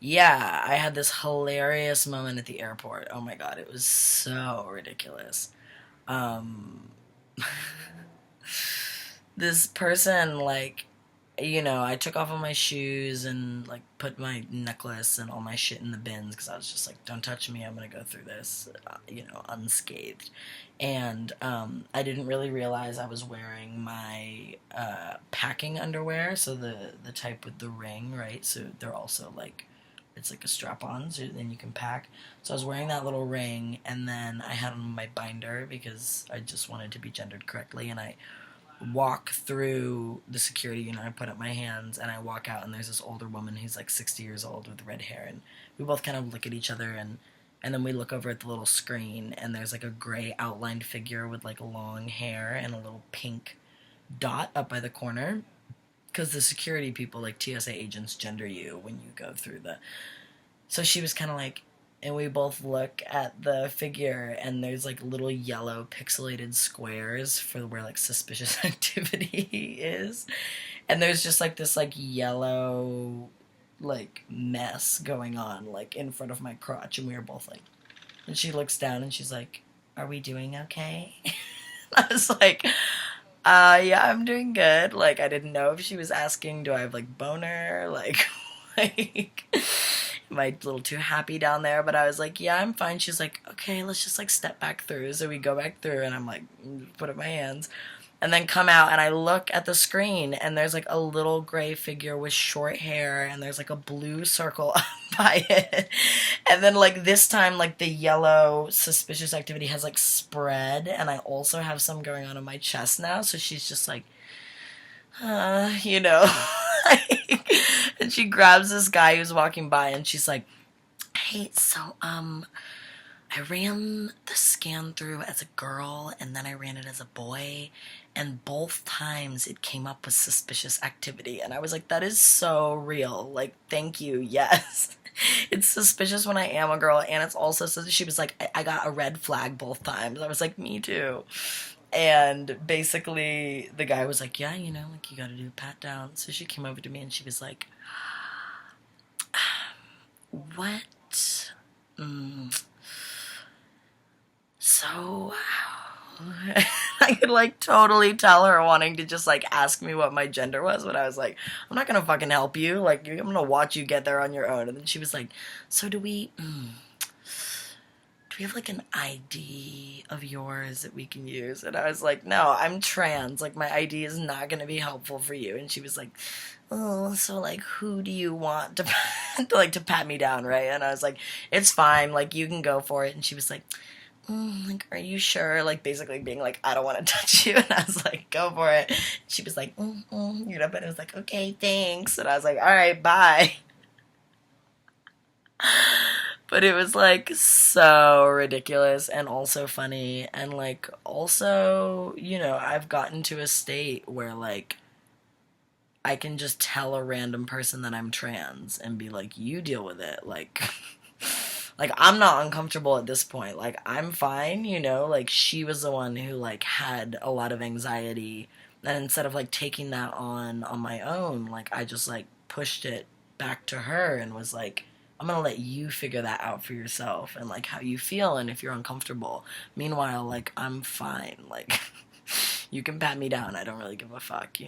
Yeah, I had this hilarious moment at the airport. Oh my god, it was so ridiculous. Um, this person, like, I took off all my shoes and, like, put my necklace and all my shit in the bins because I was just like, don't touch me, I'm gonna go through this, unscathed. And I didn't really realize I was wearing my packing underwear, so the type with the ring, right? So they're also like, it's like a strap on, so then you can pack. So I was wearing that little ring, and then I had on my binder because I just wanted to be gendered correctly, and I walk through the security, I put up my hands and I walk out, and there's this older woman who's like 60 years old with red hair, and we both kind of look at each other, and then we look over at the little screen, and there's like a gray outlined figure with like long hair and a little pink dot up by the corner, because the security people, like TSA agents, gender you when you go through the. So she was kind of like, and we both look at the figure, and there's like little yellow pixelated squares for where like suspicious activity is, and there's just like this like yellow like mess going on like in front of my crotch, and we were both like, and she looks down and she's like, are we doing okay? I was like, yeah, I'm doing good. Like, I didn't know if she was asking, do I have like boner? Like, like, am I a little too happy down there? But I was like, yeah, I'm fine. She's like, okay, let's just like step back through. So we go back through, and I'm like, put up my hands. And then come out, and I look at the screen, and there's like a little gray figure with short hair, and there's like a blue circle by it. And then like this time, like the yellow suspicious activity has like spread, and I also have some going on in my chest now. So she's just like, like, and she grabs this guy who's walking by, and she's like, hey, so I ran the scan through as a girl, and then I ran it as a boy, and both times it came up with suspicious activity. And I was like, that is so real. Like, thank you. Yes. It's suspicious when I am a girl, and it's also, so she was like, I got a red flag both times. I was like, me too. And basically, the guy was like, yeah, like, you gotta do a pat down. So she came over to me, and she was like, what? So I could like totally tell her wanting to just like ask me what my gender was, but I was like, I'm not gonna fucking help you. Like, I'm gonna watch you get there on your own. And then she was like, so do we have like an ID of yours that we can use? And I was like, no, I'm trans. Like, my ID is not gonna be helpful for you. And she was like, oh, so like, who do you want to to pat me down, right? And I was like, it's fine. Like, you can go for it. And she was like, like, are you sure? Like, basically being like, I don't want to touch you. And I was like, go for it. She was like, but it was like, okay, thanks. And I was like, all right, bye. But it was like so ridiculous and also funny. And like, also, I've gotten to a state where like, I can just tell a random person that I'm trans and be like, you deal with it. Like, like, I'm not uncomfortable at this point. Like, I'm fine, Like, she was the one who, like, had a lot of anxiety. And instead of, like, taking that on my own, like, I just, like, pushed it back to her and was like, I'm gonna let you figure that out for yourself and, like, how you feel and if you're uncomfortable. Meanwhile, like, I'm fine. Like, you can pat me down. I don't really give a fuck,